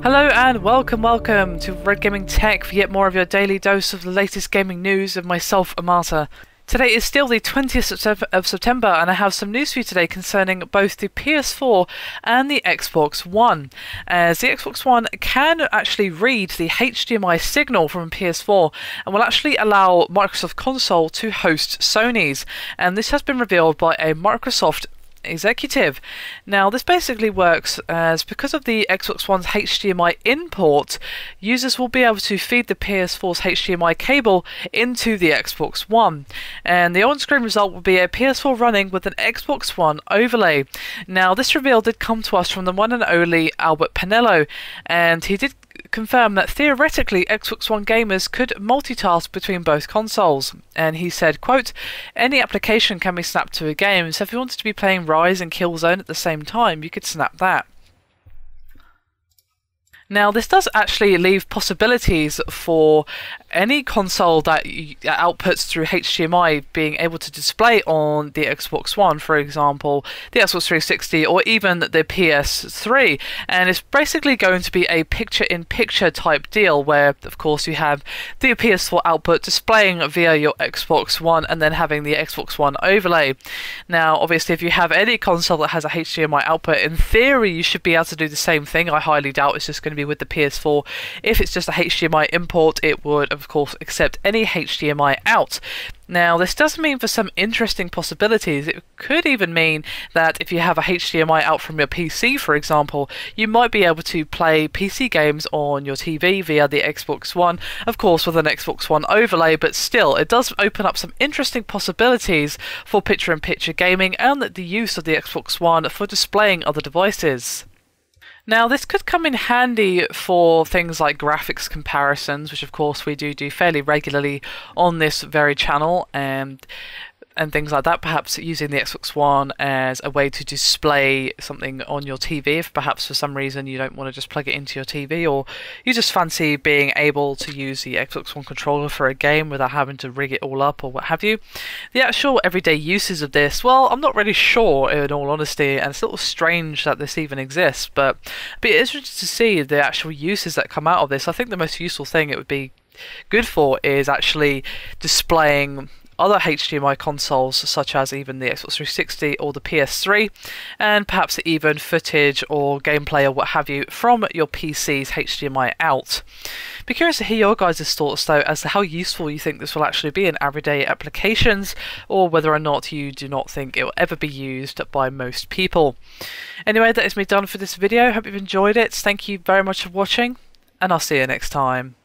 Hello and welcome to Red Gaming Tech for yet more of your daily dose of the latest gaming news of myself, Amata. Today is still the 20th of September and I have some news for you today concerning both the PS4 and the Xbox One. As the Xbox One can actually read the HDMI signal from PS4 and will actually allow Microsoft Console to host Sony's, and this has been revealed by a Microsoft executive. Now this basically works as, because of the Xbox One's HDMI input, users will be able to feed the PS4's HDMI cable into the Xbox One, and the on-screen result will be a PS4 running with an Xbox One overlay. Now this reveal did come to us from the one and only Albert Penello, and he did confirm that theoretically Xbox One gamers could multitask between both consoles, and he said, quote, "Any application can be snapped to a game, so if you wanted to be playing Rise and Killzone at the same time, you could snap that." Now this does actually leave possibilities for any console that outputs through HDMI being able to display on the Xbox One, for example the Xbox 360 or even the PS3, and it's basically going to be a picture-in-picture type deal where of course you have the PS4 output displaying via your Xbox One and then having the Xbox One overlay. Now obviously if you have any console that has a HDMI output, in theory you should be able to do the same thing. I highly doubt it's just going to be with the PS4. If it's just a HDMI import, it would of course accept any HDMI out. Now this does mean for some interesting possibilities. It could even mean that if you have a HDMI out from your PC, for example, you might be able to play PC games on your TV via the Xbox One, of course with an Xbox One overlay, but still it does open up some interesting possibilities for picture-in-picture gaming and the use of the Xbox One for displaying other devices. Now this could come in handy for things like graphics comparisons, which of course we do fairly regularly on this very channel, and things like that. Perhaps using the Xbox One as a way to display something on your TV if perhaps for some reason you don't want to just plug it into your TV, or you just fancy being able to use the Xbox One controller for a game without having to rig it all up or what have you. The actual everyday uses of this, well, I'm not really sure in all honesty, and it's a little strange that this even exists, but it's interesting to see the actual uses that come out of this. I think the most useful thing it would be good for is actually displaying other HDMI consoles such as even the Xbox 360 or the PS3, and perhaps even footage or gameplay or what have you from your PC's HDMI out. Be curious to hear your guys' thoughts though as to how useful you think this will actually be in everyday applications, or whether or not you do not think it will ever be used by most people. Anyway, that is me done for this video. Hope you've enjoyed it. Thank you very much for watching, and I'll see you next time.